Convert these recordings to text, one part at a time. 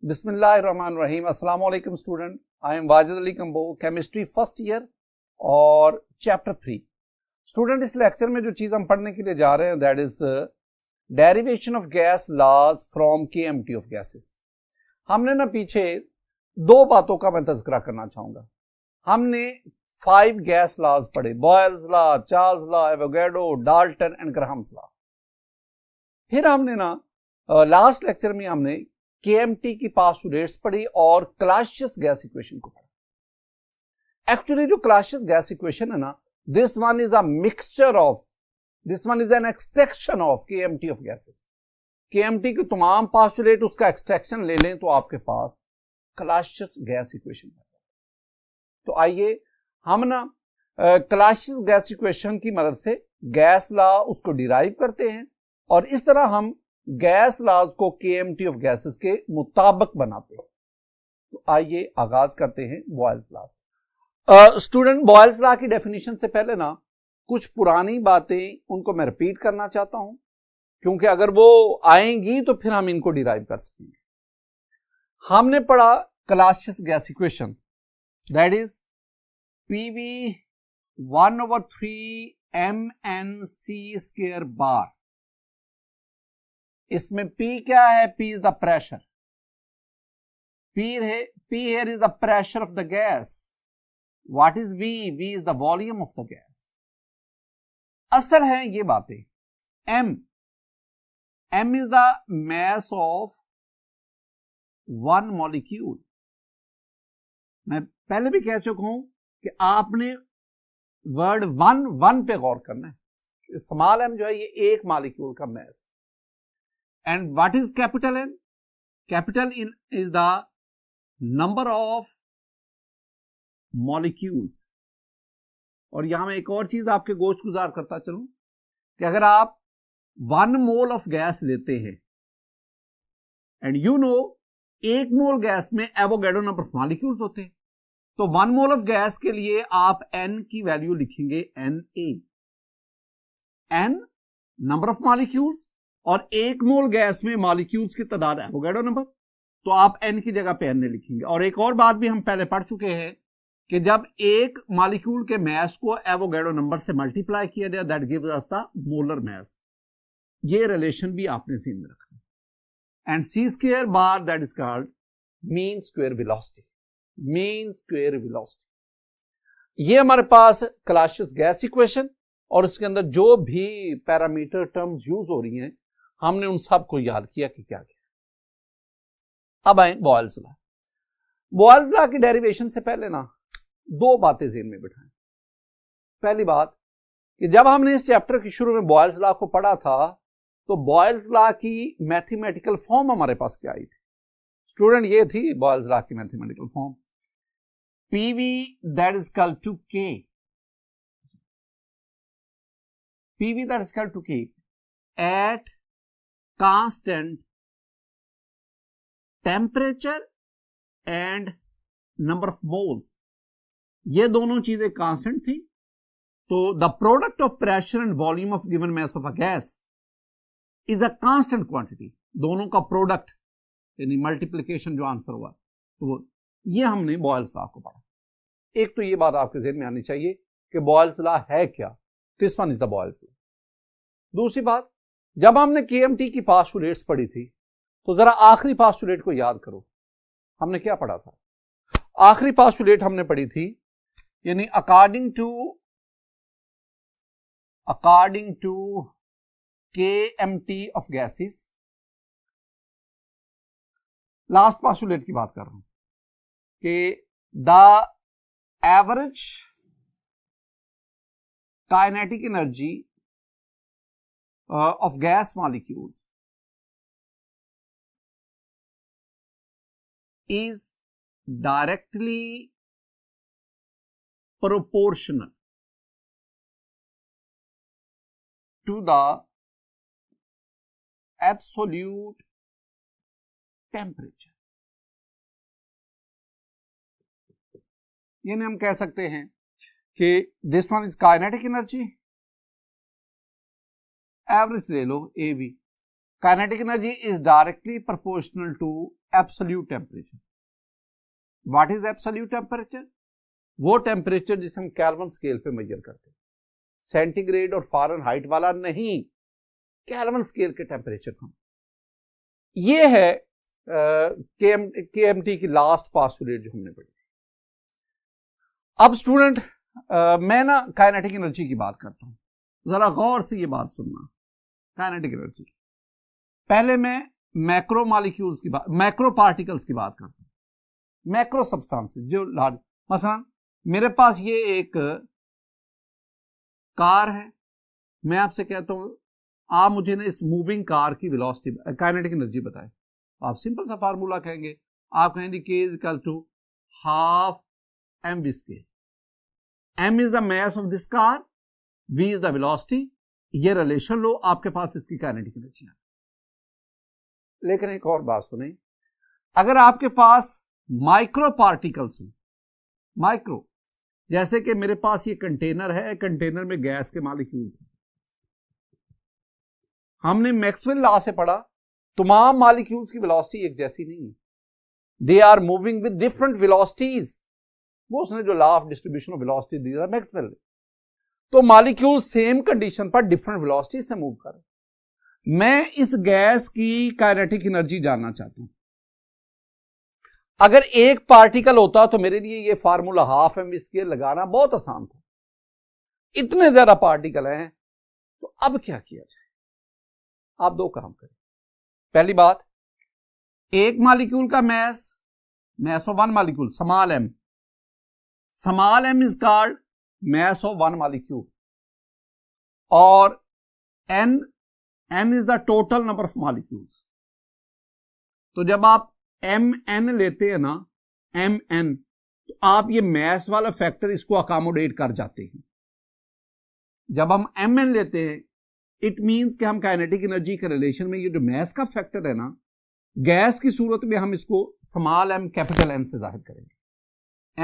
बिस्मिल्लाहिर्रहमानिर्रहीम। अस्सलाम वालेकुम student, I am Wajid Ali combo, chemistry first year और चैप्टर 3। स्टूडेंट, इस लेक्चर में जो चीज़ हम पढ़ने के लिए जा रहे हैं that is derivation of gas laws from KMT of gases. हमने ना पीछे दो बातों का मैं तज़किरा करना चाहूँगा। हमने 5 गैस लॉज पढ़े, Boyle's law, Charles law, Avogadro, Dalton and Graham's law. फिर हमने ना लास्ट लेक्चर में हमने केएमटी की पोस्टुलेट्स पढ़ी और क्लासियस गैस इक्वेशन को पढ़ा। एक्चुअली जो क्लासियस गैस इक्वेशन है ना, this one is a mixture of, this one is an extraction of KMT of gases. KMT के तमाम पोस्टुलेट उसका एक्सट्रैक्शन ले लें तो आपके पास क्लासियस गैस इक्वेशन है। तो आइए हम ना क्लासियस गैस इक्वेशन की मदद से गैस लॉ उसको डिराइव करते हैं और इस तरह हम गैस लॉज को केएमटी ऑफ गैसेस के मुताबिक बनाते हैं। तो आइए आगाज करते हैं बॉयल्स लॉ से। स्टूडेंट, बॉयल्स लॉ की डेफिनेशन से पहले ना कुछ पुरानी बातें उनको मैं रिपीट करना चाहता हूं, क्योंकि अगर वो आएंगी तो फिर हम इनको डिराइव कर सकेंगे। हमने पढ़ा Clausius gas equation, that is PV 1/3 MnC² बार। इसमें P क्या है? P is the pressure. P here is the pressure of the gas. What is V? V is the volume of the gas. असल है ये बातें। M is the mass of one molecule. मैं पहले भी कह चुका हूं कि आपने वर्ड वन पे गौर करना है। स्मॉल m जो है ये एक मॉलिक्यूल का mess. And what is capital N? Capital N is the number of molecules. और यहां मैं एक और चीज आपके गोश गुजार करता चलूं कि अगर आप 1 मोल ऑफ गैस लेते हैं and you know 1 mole gas में एवोगैड्रो नंबर ऑफ मॉलिक्यूल्स होते हैं, तो 1 मोल ऑफ गैस के लिए आप N की वैल्यू लिखेंगे Na। N number of molecules और 1 मोल गैस में मॉलिक्यूल्स की तादाद एवोगैड्रो नंबर, तो आप N की जगह पे Na लिखेंगे। और एक और बात भी हम पहले पढ़ चुके हैं कि जब एक मॉलिक्यूल के मास को एवोगैड्रो नंबर से मल्टीप्लाई किया जाए that gives us the molar mass. ये रिलेशन भी आपने ध्यान में रखना। And C² bar that is called mean square velocity. Mean square velocity ये हमारे पास क्लासियस गैस इक्वेशन और उसके अंदर जो भी पैरामीटर टर्म्स यूज हो रही हैं हमने उन सब को याद किया कि क्या किया। अब आए बॉयल्स लॉ। बॉयल्स लॉ की डेरिवेशन से पहले ना दो बातें ज़हन में बिठाएं। पहली बात कि जब हमने इस चैप्टर के शुरू में बॉयल्स लॉ को पढ़ा था तो बॉयल्स लॉ की मैथमेटिकल फॉर्म हमारे पास क्या आई थी? स्टूडेंट, ये थी बॉयल्स लॉ की mathematical form, PV that is equal to K। PV that is equal to K at constant temperature and number of moles। ये दोनों चीजें कांस्टेंट थी, तो the product of pressure and volume of given mass of a gas is a constant quantity. दोनों का product यानी multiplication जो answer हुआ तो ये हमने बॉयल्स लॉ को पढ़ा। एक तो ये बात आपके ज़हन में आनी चाहिए कि बॉयल्स लॉ है क्या। This one is the Boyle's law. दूसरी बात, जब हमने केएमटी की पोस्टुलेट्स पढ़ी थी तो जरा आखिरी पोस्टुलेट को याद करो, हमने क्या पढ़ा था? आखिरी पोस्टुलेट हमने पढ़ी थी यानी according to KMT of gases. Last postulate की बात कर रहा हूं कि the average kinetic energy of gas molecules is directly proportional to the absolute temperature। यानी हम कह सकते हैं कि this one is kinetic energy, average ले लो A B, kinetic energy is directly proportional to absolute temperature. What is absolute temperature? वो temperature जिसे हम केल्विन स्केल पे मेजर करते हैं, सेंटीग्रेड और फ़ारेनहाइट वाला नहीं, केल्विन स्केल के टेम्परेचर का। ये है केएमटी की लास्ट पास्टुलेट जो हमने पढ़ी। अब स्टूडेंट मैं ना काइनेटिक एनर्जी की बात करता हूं, जरा गौर से ये बात सुनना। काइनेटिक एनर्जी, पहले मैं मैक्रो मॉलिक्यूल्स की बात, मैक्रो पार्टिकल्स की बात करता हूं, मैक्रो सब्सटेंसेस जो लार्ज। मसलन मेरे पास ये एक कार है, मैं आपसे कहता हूं आप मुझे ना इस मूविंग कार की वेलोसिटी काइनेटिक एनर्जी बताएं। आप सिंपल सा फार्मूला कहेंगे, आप कहेंगे K is equal to half m v square. m is the mass of this car, v is the velocity. ये रिलेशन लो, आपके पास इसकी काइनेटिक एनर्जी है। लेकिन एक और बात सुने, अगर आपके पास माइक्रो पार्टिकल्स हो, माइक्रो, जैसे कि मेरे पास ये कंटेनर है, कंटेनर में गैस के मॉलिक्यूल्स हैं। हमने मैक्सवेल लॉ से पढ़ा, तमाम मॉलिक्यूल्स की वेलोसिटी एक जैसी नहीं है, they are moving with different velocities. वो उसने जो law of distribution of velocity दिया मैक्सवेल ने, तो मॉलिक्यूल सेम कंडीशन पर डिफरेंट वेलोसिटी से मूव कर रहे। मैं इस गैस की काइनेटिक एनर्जी जानना चाहता हूं। अगर एक पार्टिकल होता तो मेरे लिए ये formula half m v square लगाना बहुत आसान था। इतने ज्यादा पार्टिकल हैं, तो अब क्या किया जाए? आप दो काम करें। पहली बात, एक मॉलिक्यूल का mass of one molecule small m is called mass of one molecule, और n is the total number of molecules. तो जब आप mn लेते हैं ना, mn, तो आप ये मास वाला फैक्टर इसको अकोमोडेट कर जाते हैं। जब हम mn लेते हैं, इट मींस कि हम काइनेटिक एनर्जी के रिलेशन में ये जो मास का फैक्टर है ना, गैस की सूरत में हम इसको स्मॉल m कैपिटल N से जाहिर करेंगे।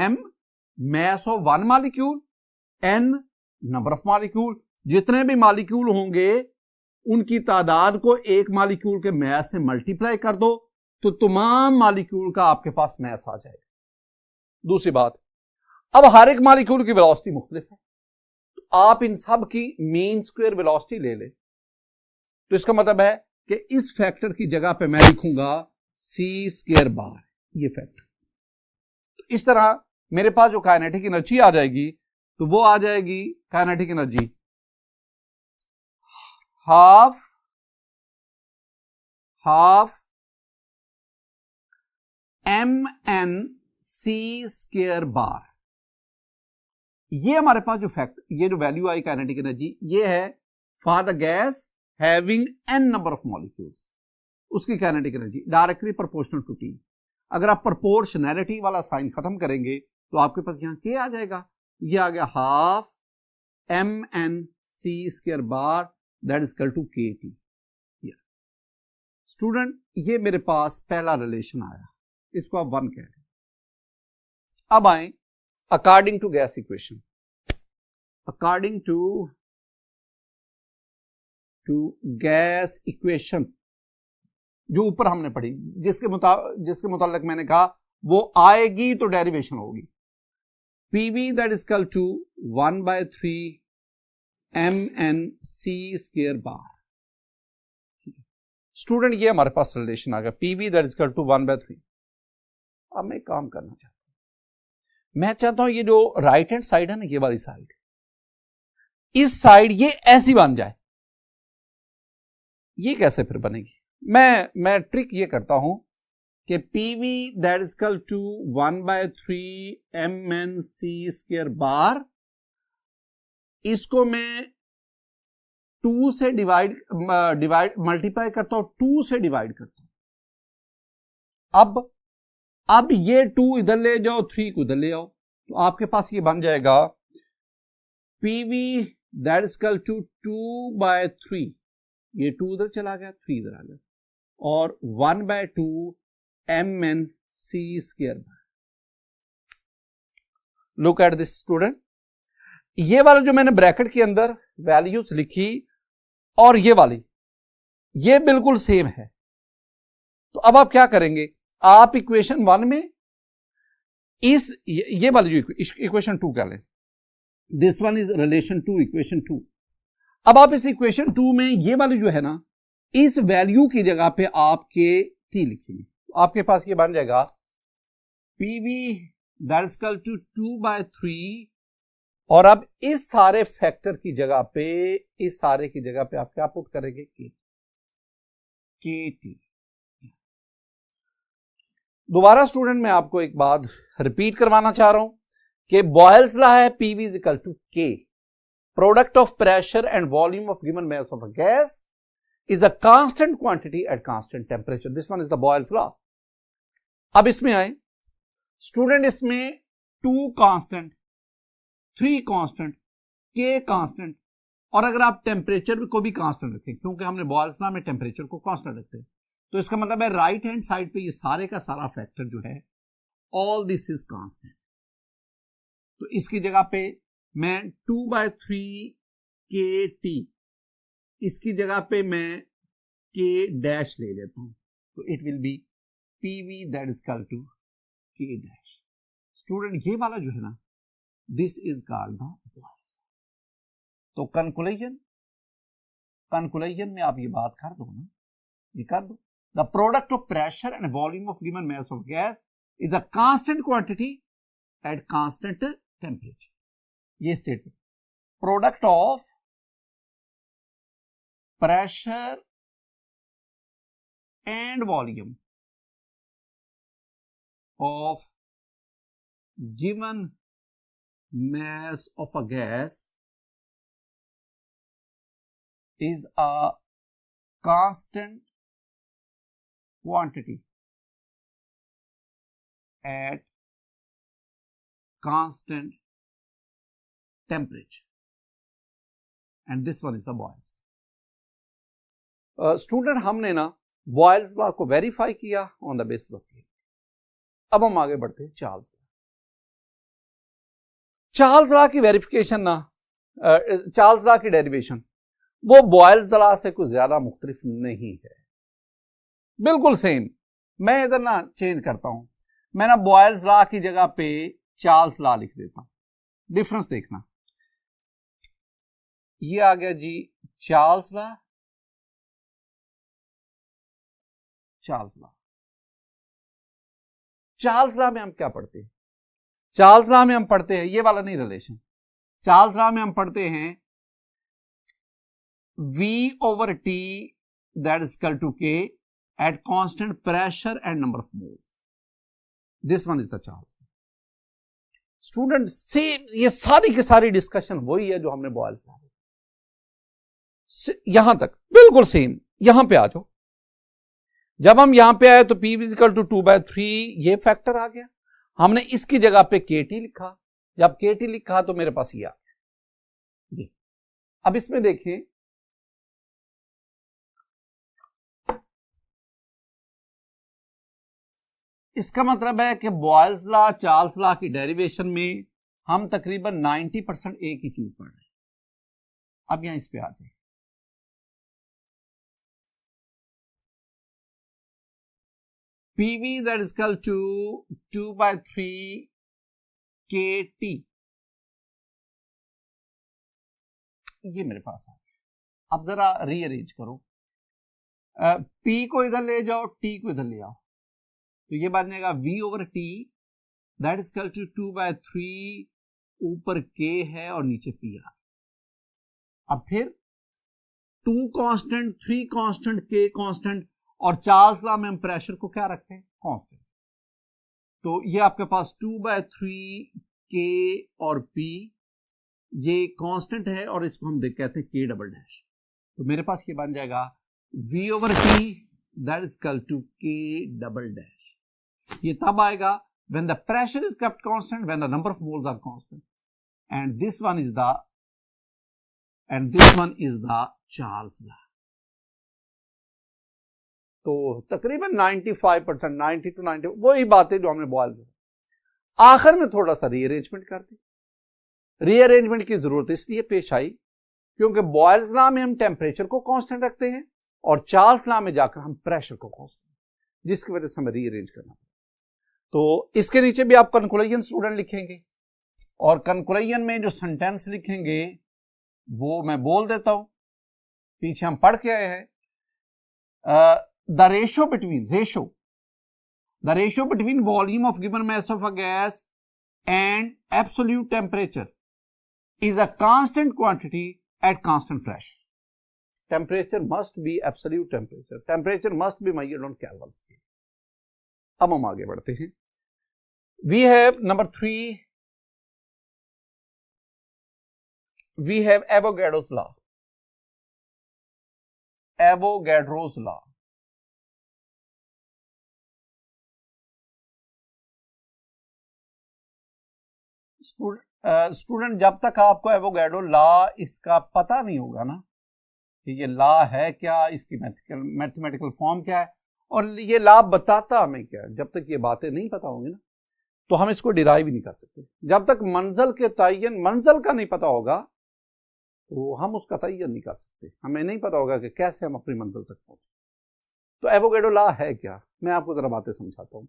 m mass of one molecule, n number of molecule. जितने भी मॉलिक्यूल होंगे उनकी तादाद को एक मॉलिक्यूल के मास से मल्टीप्लाई कर दो, तो तमाम मॉलिक्यूल का आपके पास मास आ जाएगा। दूसरी बात, अब हर एक मॉलिक्यूल की वेलोसिटी मुख्तलिफ है, तो आप इन सब की मीन स्क्वायर वेलोसिटी ले लें। तो इसका मतलब है कि इस फैक्टर की जगह पे मैं लिखूंगा c स्क्वायर बार, ये फैक्टर। तो इस तरह मेरे पास जो काइनेटिक एनर्जी आ जाएगी, तो वो आ जाएगी kinetic energy half mn c square bar. ये हमारे पास जो फैक्ट, ये जो वैल्यू आई काइनेटिक एनर्जी, ये है for the gas having n number of molecules, उसकी kinetic energy directly proportional to T। अगर आप प्रोपोर्शनैलिटी वाला साइन खत्म करेंगे तो आपके पास यहां क्या आ जाएगा? ये आ गया half mn c square bar, that is equal to kT। Student, ये मेरे पास पहला रिलेशन आया, इसको आप 1 कह रहे। अब आए according to gas equation, according to gas equation जो ऊपर हमने पढ़ी, जिसके मुताबिक मैंने कहा वो आएगी तो डेरिवेशन होगी। PV that is equal to 1/3 mn c square bar. Student, ये हमारे पास रिलेशन आ गया, PV that is equal to 1/3। अब मैं काम करना चाहता हूं, मैं चाहता हूं ये जो राइट हैंड साइड है ना, ये वाली साइड, इस साइड ये ऐसी बन जाए। ये कैसे फिर बनेगी? मैं ट्रिक ये करता हूं कि PV that is equal to 1/3 mn c square bar, इसको मैं 2 से डिवाइड मल्टीप्लाई करता हूं, 2 से डिवाइड करता हूं। अब ये 2 इधर ले जाओ, 3 को इधर ले आओ, तो आपके पास ये बन जाएगा PV that is equal to 2/3, ये 2 इधर चला गया, 3 इधर आ गया, और 1/2 mn c square bar. Look at this student, ये वाला जो मैंने ब्रैकेट के अंदर वैल्यूज लिखी और ये वाली, ये बिल्कुल सेम है। तो अब आप क्या करेंगे, आप इक्वेशन 1 में इस ये वाली जो इक्वेशन 2 क्या लें, this one is relation to equation 2। अब आप इस इक्वेशन 2 में ये वाली जो है ना, इस वैल्यू की जगह पे आपके टी लिखेंगे, आपके पास ये बन जाएगा PV that is equal to 2/3। और अब इस सारे फैक्टर की जगह पे, इस सारे की जगह पे आप क्या पुट करेंगे, KT। दोबारा स्टूडेंट मैं आपको एक बात रिपीट करवाना चाह रहा हूं कि बॉयल्स लॉ है PV is equal to K, product of pressure and volume of given mass of a gas is a constant quantity at constant temperature. This one is the Boyle's law. अब इसमें आए student, इसमें 2 constant, 3 constant, K constant, और अगर आप temperature को भी constant रखें, क्योंकि हमने बॉयल्स लॉ में टेम्परेचर को कांस्टेंट रखते हैं, तो इसका मतलब है राइट हैंड साइड पे ये सारे का सारा फैक्टर जो है, ऑल दिस इज कांस्टेंट। तो इसकी जगह पे मैं 2/3 KT, इसकी जगह पे मैं K डैश ले लेता हूं, तो it will be PV that is equal to K dash. Student ये वाला जो है ना, this is called the Boyle's. तो कंक्लूजन में आप ये बात कर दो ना, ये कर दो, the product of pressure and volume of given mass of gas is a constant quantity at constant temperature. ये statement, product of pressure and volume of given mass of a gas is a constant quantity at constant temperature, and this one is the Boyle's. Student हमने ना Boyle's law को verify किया on the basis of के। अब हम आगे बढ़ते हैं चार्ल्स लॉ। चार्ल्स लॉ की वेरिफिकेशन ना, चार्ल्स लॉ की डेरिवेशन वो बॉयल्स लॉ से कुछ ज्यादा मुख्तलिफ नहीं है, बिल्कुल सेम। मैं इधर ना चेंज करता हूं, मैं ना बॉयल्स लॉ की जगह पे चार्ल्स लॉ लिख देता हूं। डिफरेंस देखना, ये आ गया जी Charles law, Charles law. Charles law में हम क्या पढ़ते हैं, चार्ल्स लॉ में हम पढ़ते हैं ये वाला नहीं रिलेशन, चार्ल्स लॉ में हम पढ़ते हैं V/T that is equal to K at constant pressure and number of moles. This one is the Charles law. Student same, ये सारी की सारी डिस्कशन वही है जो हमने बॉयल्स लॉ, यहां तक बिल्कुल सेम। यहां पे आ जाओ, जब हम यहां पे आए तो P इक्वल टू 2/3 ये फैक्टर आ गया, हमने इसकी जगह पे KT लिखा, जब KT लिखा तो मेरे पास ये आ गया। अब इसमें देखें, इसका मतलब है कि बॉयल्स लॉ चार्ल्स लॉ की डेरिवेशन में हम तकरीबन 90% एक ही चीज पढ़ रहे हैं। अब यहां इस पे आ जाए, PV that is equal to 2/3 KT, ये मेरे पास है। अब जरा रीअरेंज करो, P को इधर ले जाओ, T को इधर ले आओ, तो ये बन जाएगा V/T that is equal to 2/3, ऊपर K है और नीचे P आ। अब फिर 2 कांस्टेंट, 3 कांस्टेंट, K कांस्टेंट, और चार्ल्स लॉ में हम प्रेशर को क्या रखते हैं, कांस्टेंट। तो ये आपके पास 2/3 K और P, ये कांस्टेंट है और इसको हम कहते हैं K डबल डैश। तो मेरे पास ये बन जाएगा V/T that is equal to K double dash. ये तब आएगा when the pressure is kept constant, when the number of moles are constant, and this one is the Charles law. तो तकरीबन 95%, 90 to 90 वही बातें जो हमने बॉयल्स में। आखिर में थोड़ा सा रीअरेंजमेंट करते। रीअरेंजमेंट की जरूरत इसलिए पेश आई क्योंकि बॉयल्स लॉ में हम टेम्परेचर को कांस्टेंट रखते हैं और चार्ल्स लॉ में जाकर हम प्रेशर को खोजते हैं, जिसकी वजह से हमें रीअरेंज करना। तो इसके नीचे भी आप कंक्लूजन स्टूडेंट लिखेंगे, और कंक्लूजन में जो सेंटेंस लिखेंगे वो मैं बोल देता हूं, पीछे हम पढ़ के आए हैं। The ratio between volume of given mass of a gas and absolute temperature is a constant quantity at constant pressure. Temperature must be absolute temperature. Temperature must be measured on Kelvin scale. अब हम आगे बढ़ते हैं. We have number 3. We have Avogadro's law. Avogadro's law. Student जब तक आपको Avogadro law इसका पता नहीं होगा ना कि ये लॉ है क्या, इसकी मैथमेटिकल फॉर्म क्या है, और ये लॉ बताता हमें क्या है, जब तक ये बातें नहीं पता होंगी ना तो हम इसको डिराइव ही नहीं कर सकते। जब तक मंजिल के तयन मंजिल का नहीं पता होगा तो हम उसका तयन नहीं कर सकते, हमें नहीं पता होगा कि कैसे हम अपनी मंजिल तक पहुंचे। तो एवोगैड्रो लॉ है क्या, मैं आपको जरा बातें समझाता हूं।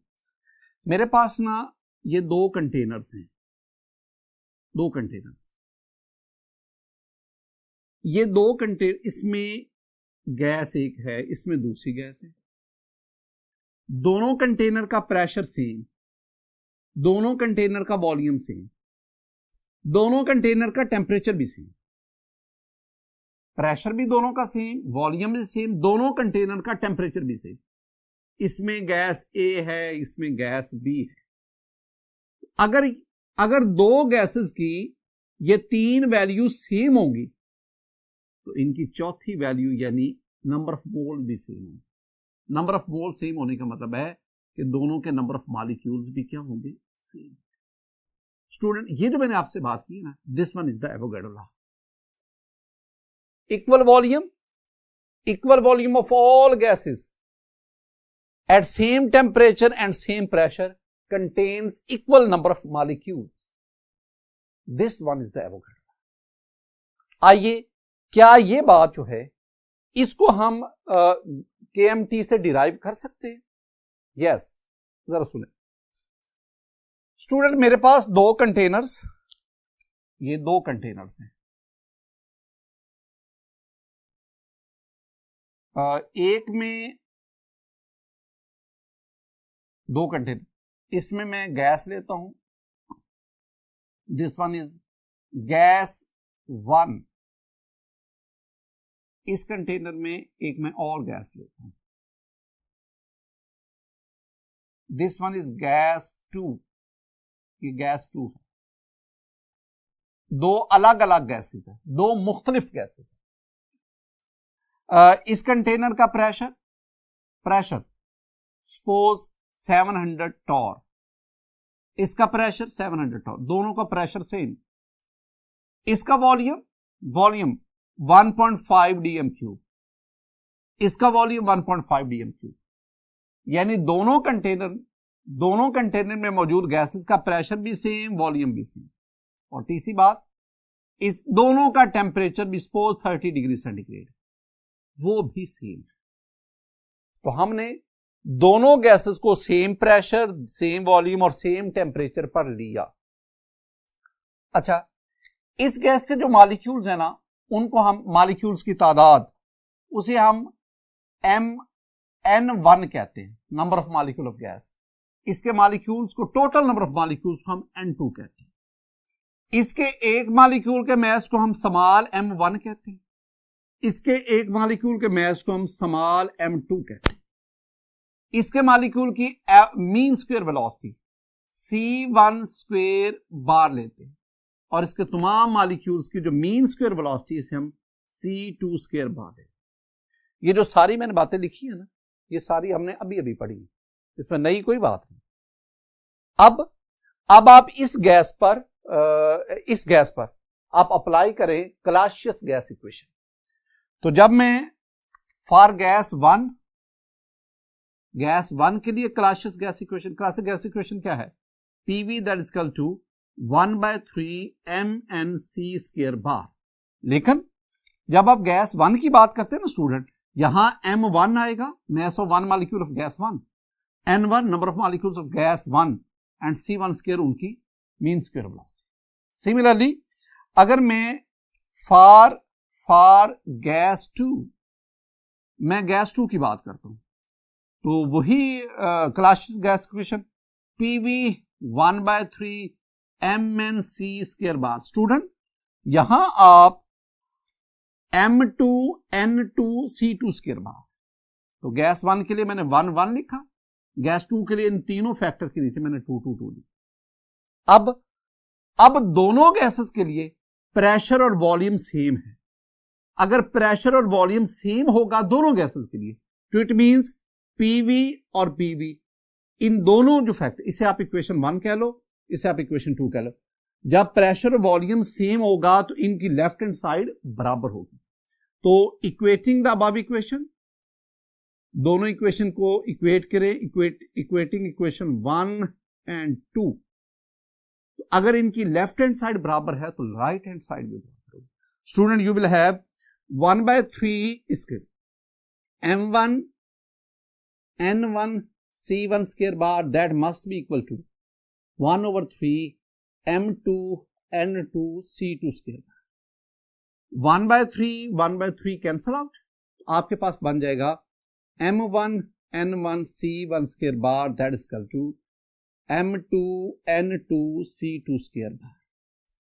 मेरे पास ना ये दो कंटेनर्स हैं, दो कंटेनर्स, ये दो कंटेनर, इसमें गैस एक है, इसमें दूसरी गैस है, दोनों कंटेनर का प्रेशर सेम, दोनों कंटेनर का वॉल्यूम सेम, दोनों कंटेनर का टेम्परेचर भी सेम, प्रेशर भी दोनों का सेम, वॉल्यूम भी सेम, दोनों कंटेनर का टेम्परेचर भी सेम। इसमें गैस ए है, इसमें गैस बी है। अगर दो गैसेस की ये तीन वैल्यू सेम होंगी तो इनकी चौथी वैल्यू यानी नंबर ऑफ मोल भी सेम होंगे। नंबर ऑफ मोल सेम होने का मतलब है कि दोनों के नंबर ऑफ मॉलिक्यूल्स भी क्या होंगे, सेम। स्टूडेंट ये जो मैंने आपसे बात की ना, this one is the Avogadro law. Equal volume of all gases at same temperature and same pressure contains equal number of molecules. This one is the Avogadro law. आइए, क्या ये बात जो है इसको हम KMT से डिराइव कर सकते हैं? यस, जरा सुने स्टूडेंट, मेरे पास दो कंटेनर्स, ये दो कंटेनर्स हैं, एक में दो कंटेनर, इसमें मैं गैस लेता हूं, दिस वन इज गैस 1, इस कंटेनर में एक मैं और गैस लेता हूं, दिस वन इज गैस 2, ये गैस 2 है। दो अलग अलग गैसेस है, दो मुख्तलिफ गैसेस है। इस कंटेनर का प्रेशर सपोज 700 टॉर, इसका प्रेशर 700 टॉर, दोनों का प्रेशर सेम। इसका वॉल्यूम 1.5 dm क्यूब, इसका वॉल्यूम 1.5 dm क्यूब, यानी दोनों कंटेनर में मौजूद गैसेस का प्रेशर भी सेम, वॉल्यूम भी सेम। और तीसरी बात, इस दोनों का टेम्परेचर भी सपोज 30 डिग्री सेंटीग्रेड, वो भी सेम। तो हमने दोनों गैसेस को सेम प्रेशर, सेम वॉल्यूम और सेम टेम्परेचर पर लिया। अच्छा, इस गैस के जो मॉलिक्यूल्स है ना, उनको हम मॉलिक्यूल्स की तादाद, उसे हम N1 कहते हैं, number of molecule of gas. इसके मॉलिक्यूल्स को, टोटल नंबर ऑफ मॉलिक्यूल्स को हम N2 कहते हैं। इसके एक मॉलिक्यूल के मास को हम स्मॉल m1 कहते हैं, इसके एक मॉलिक्यूल के मास को हम स्मॉल m2 कहते हैं। इसके मॉलिक्यूल की mean square velocity c1 square बार लेते हैं, और इसके तमाम मॉलिक्यूल्स की जो मीन स्क्वायर वेलोसिटी इसे हम c2 स्क्वायर बार लेते हैं। ये जो सारी मैंने बातें लिखी है ना, ये सारी हमने अभी अभी पढ़ी, इसमें नई कोई बात नहीं। अब आप इस गैस पर आप अप्लाई करें क्लासियस गैस इक्वेशन। तो जब मैं फॉर गैस 1 के लिए क्लासियस गैस इक्वेशन क्या है, PV that is equal to 1/3 MnC square bar. लेकिन जब आप गैस 1 की बात करते हैं ना स्टूडेंट, यहां M1 आएगा, mass of one molecule of gas 1, N1 number of molecules of gas 1 and C1 square उनकी मीन स्क्वायर वेलोसिटी। सिमिलरली अगर मैं फॉर गैस 2, मैं गैस 2 की बात करता हूं तो वही classic gas equation PV 1/3 MnC square bar. Student यहां आप M2 N2 C2 square bar, तो गैस 1 के लिए मैंने 1 1 लिखा, गैस 2 के लिए इन तीनों फैक्टर के नीचे मैंने 2 2 2 लिखा। अब दोनों गैसेस के लिए प्रेशर और वॉल्यूम सेम है। अगर प्रेशर और वॉल्यूम सेम होगा दोनों गैसेस के लिए तो इट मींस PV और PV इन दोनों जो फैक्टर, इसे आप इक्वेशन 1 कह लो, इसे आप इक्वेशन 2 कह लो। जब प्रेशर और वॉल्यूम सेम होगा तो इनकी लेफ्ट हैंड साइड बराबर होगी। तो इक्वेटिंग द अबव इक्वेशन, दोनों इक्वेशन को इक्वेट करें, इक्वेटिंग इक्वेशन 1 एंड 2, तो अगर इनकी लेफ्ट हैंड साइड बराबर है तो राइट हैंड साइड भी बराबर होगी। स्टूडेंट यू विल हैव 1/3 इसके M1 N1 C1 square bar that must be equal to 1/3 M2 N2 C2 square bar. 1/3 cancel out, आपके पास बन जाएगा M1 N1 C1 square bar that is equal to M2 N2 C2 square bar.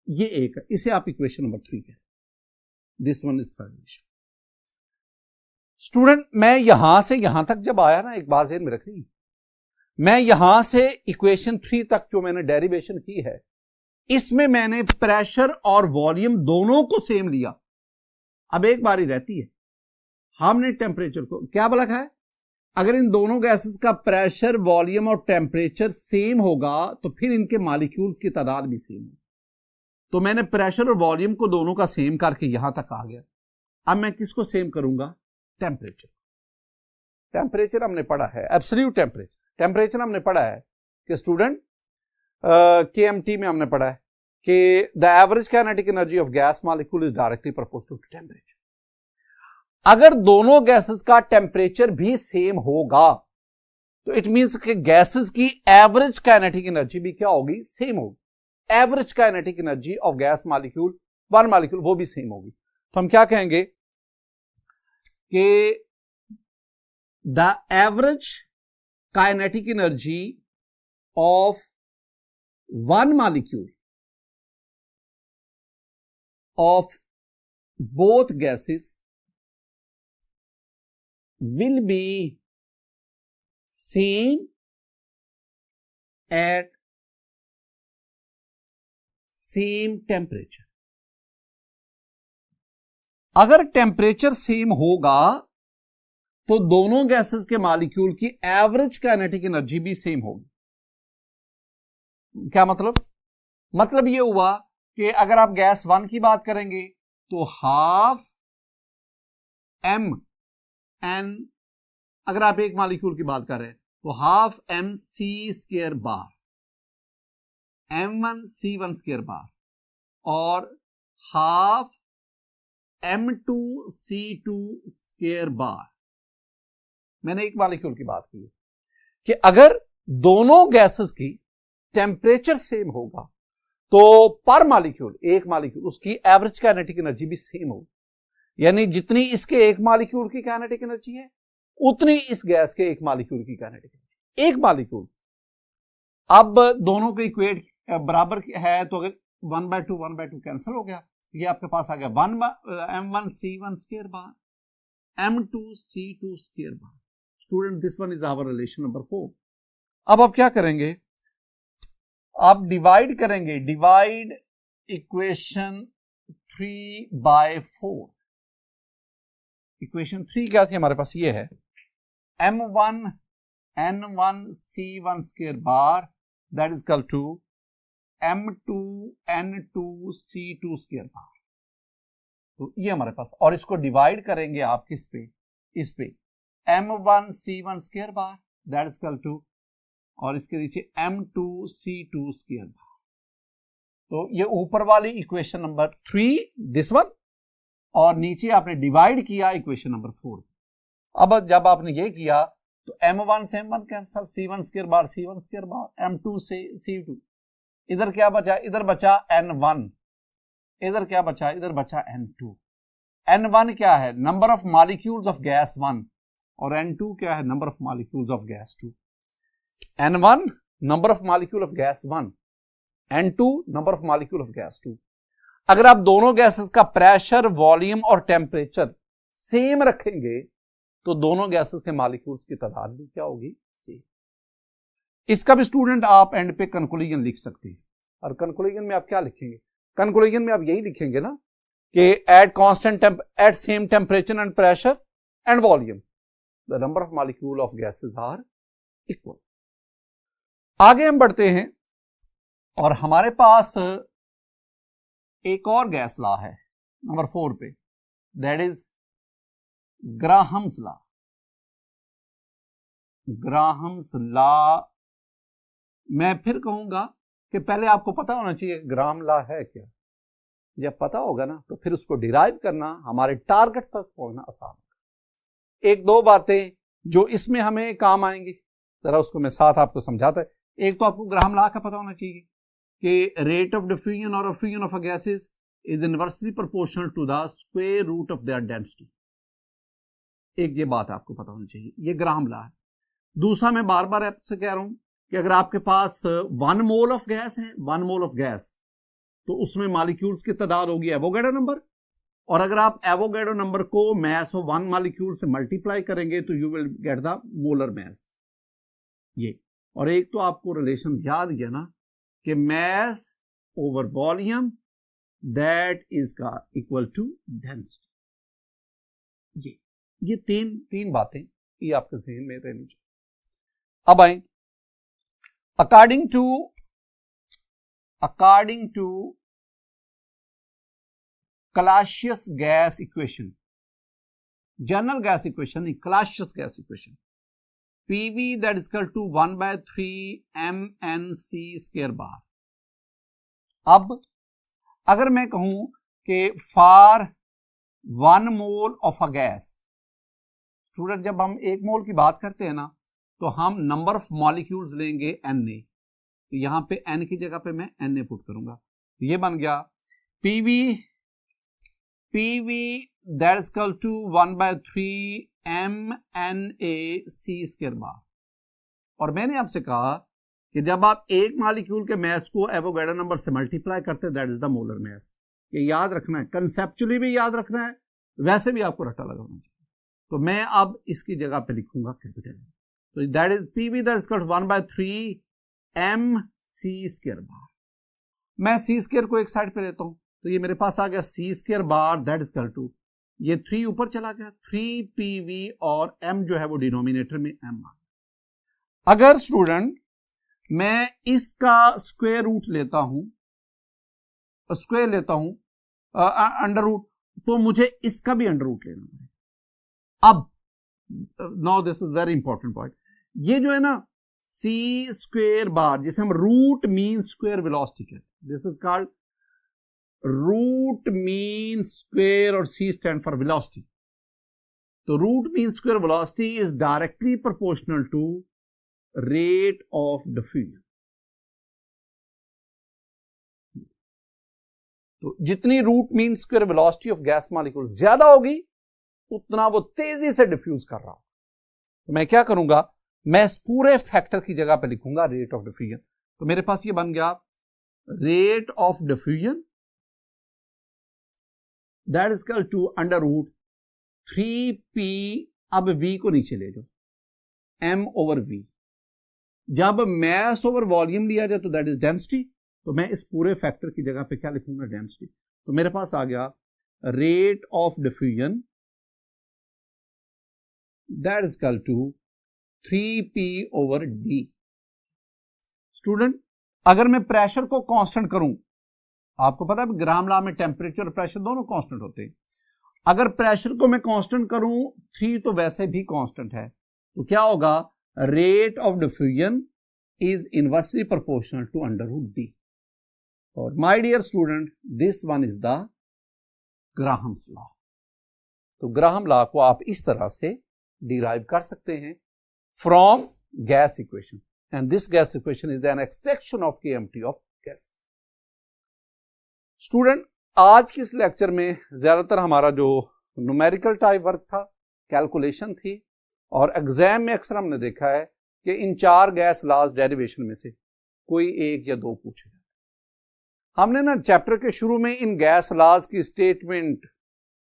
ये एक है, इसे आप equation number 3 कहते हैं। This one is third equation. Student मैं यहां से यहां तक जब आया ना, एक बात ध्यान में रखनी, मैं यहां से इक्वेशन 3 तक जो मैंने डेरिवेशन की है इसमें मैंने प्रेशर और वॉल्यूम दोनों को सेम लिया। अब एक बारी रहती है, हमने टेम्परेचर को क्या बोला है, अगर इन दोनों गैसेस का प्रेशर वॉल्यूम और टेम्परेचर सेम होगा तो फिर इनके मॉलिक्यूल्स की तादाद भी सेम होगी। तो मैंने प्रेशर और वॉल्यूम को दोनों का सेम करके यहां तक आ गया। अब मैं किसको सेम करूंगा, टेम्परेचर। टेम्परेचर हमने पढ़ा है, एब्सोल्यूट टेम्परेचर। टेम्परेचर हमने पढ़ा है कि स्टूडेंट KMT में हमने पढ़ा है कि the average kinetic energy of gas molecule is directly proportional to temperature. अगर दोनों गैसेस का टेम्परेचर भी सेम होगा तो इट मींस कि गैसेस की एवरेज काइनेटिक एनर्जी भी क्या होगी, सेम होगी। Average kinetic energy of gas molecule, one molecule, वो भी सेम होगी। तो हम क्या कहेंगे कि the average kinetic energy of one molecule of both gases will be same at same temperature। अगर टेम्परेचर सेम होगा तो दोनों गैसेस के मॉलिक्यूल की एवरेज काइनेटिक एनर्जी भी सेम होगी। क्या मतलब ये हुआ कि अगर आप गैस 1 की बात करेंगे तो हाफ MN, अगर आप एक मॉलिक्यूल की बात कर रहे हैं तो हाफ MC स्क्वायर बार M1 C1 स्क्वायर बार और हाफ M2 C2 स्क्वायर बार। मैंने एक मॉलिक्यूल की बात की कि अगर दोनों गैसेस की टेम्परेचर सेम होगा तो पर मॉलिक्यूल, एक मॉलिक्यूल, उसकी एवरेज काइनेटिक एनर्जी भी सेम होगी। यानी जितनी इसके एक मॉलिक्यूल की काइनेटिक एनर्जी है उतनी इस गैस के एक मॉलिक्यूल की काइनेटिक एनर्जी। एक मॉलिक्यूल, अब दोनों को इक्वेट बराबर है तो अगर 1/2 कैंसिल हो गया, ये आपके पास आ गया M1 C1 square bar M2 C2 square bar. Student this one is our relation number 4। अब आप क्या करेंगे, आप डिवाइड करेंगे, डिवाइड इक्वेशन 3/4। इक्वेशन 3 क्या थी हमारे पास, ये है M1 N1 C1 square bar that is equal to M2 N2 C2 square bar. तो ये हमारे पास, और इसको डिवाइड करेंगे आप किस पे, इस पे M1 C1 square bar that is equal to, और इसके नीचे M2 C2 स्क्वायर बार। तो ये ऊपर वाली इक्वेशन नंबर 3 दिस वन, और नीचे आपने डिवाइड किया इक्वेशन नंबर 4। अब जब आपने ये किया तो m1 से m1 कैंसल, c1 स्क्वायर बार c1 स्क्वायर बार, m2 से c2, इधर क्या बचा, इधर बचा n1, इधर क्या बचा, इधर बचा n2। n1 क्या है, number of molecules of gas 1, और n2 क्या है, number of molecules of gas 2। n1 number of molecule of gas 1, n2 number of molecule of gas 2। अगर आप दोनों गैसेस का प्रेशर, वॉल्यूम और टेम्परेचर सेम रखेंगे तो दोनों गैसेस के मॉलिक्यूल्स की तादाद भी क्या होगी, सेम। इसका भी स्टूडेंट आप एंड पे कंक्लूजन लिख सकते हैं। और कंक्लूजन में आप क्या लिखेंगे, कंक्लूजन में आप यही लिखेंगे ना कि at constant at same temperature and pressure and volume the number of molecule of gases are equal. आगे हम बढ़ते हैं और हमारे पास एक और गैस लॉ है नंबर 4 पे, that is Graham's law. Graham's law मैं फिर कहूंगा कि पहले आपको पता होना चाहिए ग्राहम लॉ है क्या। जब पता होगा ना तो फिर उसको डिराइव करना, हमारे टारगेट तक पहुंचना आसान होगा। एक दो बातें जो इसमें हमें काम आएंगी, जरा उसको मैं साथ आपको समझाता है। एक तो आपको ग्राहम लॉ का पता होना चाहिए कि रेट ऑफ डिफ्यूजन और fusion of a gases is inversely proportional to the square root of their density. एक ये बात आपको पता होनी चाहिए, ये ग्राहम लॉ है। दूसरा मैं बार बार आपसे कह रहा हूं कि अगर आपके पास 1 मोल ऑफ गैस है, 1 मोल ऑफ गैस, तो उसमें मॉलिक्यूल्स की तादाद होगी एवोगैड्रो नंबर, और अगर आप एवोगैड्रो नंबर को मास ऑफ 1 मॉलिक्यूल से मल्टीप्लाई करेंगे तो you will get the molar mass. ये और एक तो आपको रिलेशन याद गया ना कि मास ओवर वॉल्यूम दैट इज का इक्वल टू डेंसिटी। ये तीन बातें ये आपके जहन में रहनी चाहिए। अब आए according to Clausius gas equation, general gas equation नहीं, Clausius gas equation, PV that is equal to 1/3 MnC square bar. अब अगर मैं कहूं कि for 1 mole of a gas, student जब हम 1 मोल की बात करते हैं ना तो हम नंबर ऑफ मॉलिक्यूल्स लेंगे Na, तो यहां पे N की जगह पे मैं Na पुट करूंगा, ये बन गया PV that is equal to 1/3 MnAC square bar. और मैंने आपसे कहा कि जब आप एक मॉलिक्यूल के मास को एवोगैड्रो नंबर से मल्टीप्लाई करते हैं that is the molar mass. ये याद रखना है, कंसेप्चुअली भी याद रखना है, वैसे भी आपको रट्टा लगाना चाहिए। तो मैं अब इसकी जगह पे लिखूंगा कैपिटल, तो that is PV that is equal to 1/3 MC square bar. मैं C स्क्वायर को एक साइड पे लेता हूं तो ये मेरे पास आ गया C square bar that is equal to, ये 3 ऊपर चला गया 3PV और M जो है वो डिनोमिनेटर में M आ गया। अगर स्टूडेंट मैं इसका स्क्वायर रूट लेता हूं, अंडर रूट, तो मुझे इसका भी अंडर रूट लेना पड़ेगा। अब now this is very important point, ये जो है ना C स्क्वायर बार जिसे हम रूट मीन स्क्वायर वेलोसिटी कहते हैं, this is called root mean square, और C स्टैंड फॉर वेलोसिटी। तो root mean square velocity is directly proportional to rate of diffusion. तो जितनी root mean square velocity of gas molecule ज्यादा होगी उतना वो तेजी से डिफ्यूज कर रहा हो। तो मैं क्या करूंगा, मैं इस पूरे फैक्टर की जगह पे लिखूंगा रेट ऑफ डिफ्यूजन। तो मेरे पास ये बन गया rate of diffusion that is equal to under root 3P, अब V को नीचे ले लो, M ओवर V। जब मास ओवर वॉल्यूम लिया जाए तो दैट इज डेंसिटी, तो मैं इस पूरे फैक्टर की जगह पे क्या लिखूंगा, डेंसिटी। तो मेरे पास आ गया rate of diffusion that is equal to 3P over D। Student अगर मैं प्रेशर को कांस्टेंट करूं, आपको पता है ग्राहम लॉ में टेम्परेचर और प्रेशर दोनों कांस्टेंट होते हैं। अगर प्रेशर को मैं कांस्टेंट करूं 3 तो वैसे भी कांस्टेंट है, तो क्या होगा, rate of diffusion is inversely proportional to under root D। और my dear student this one is the Graham's law. तो ग्राहम लॉ को आप इस तरह से डिराइव कर सकते हैं from gas equation, and this gas equation is an extraction of KMT of gas. Student, आज के इस लेक्चर में ज्यादातर हमारा जो न्यूमेरिकल टाइप वर्क था, कैलकुलेशन थी, और एग्जाम में अक्सर हमने देखा है कि इन 4 गैस लॉज डेरिवेशन में से कोई 1 या 2 पूछे जाते। हमने ना चैप्टर के शुरू में इन गैस लॉज की statement,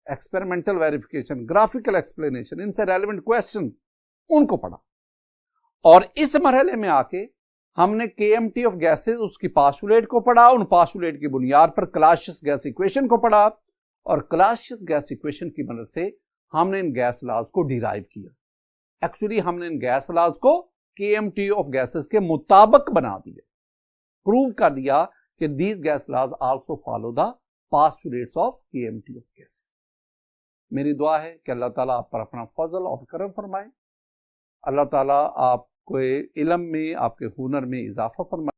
experimental verification, graphical explanation, इनसे रेलेवेंट क्वेश्चन उनको पढ़ा, और इस मरहले में आके हमने KMT ऑफ गैसेस, उसकी पास्टुलेट को पढ़ा, उन पास्टुलेट की बुनियाद पर क्लासियस गैस इक्वेशन को पढ़ा, और क्लासियस गैस इक्वेशन की मदद से हमने इन गैस लॉज को डिराइव किया। एक्चुअली हमने इन गैस लॉज को KMT ऑफ गैसेस के मुताबिक बना दिया, प्रूव कर दिया कि these gas laws also follow the postulates of KMT of gases. मेरी दुआ है कि अल्लाह ताला आप पर अपना फजल और करम फरमाए, अल्लाह ताला आपको इल्म में, आपके हुनर में इजाफा फरमाए।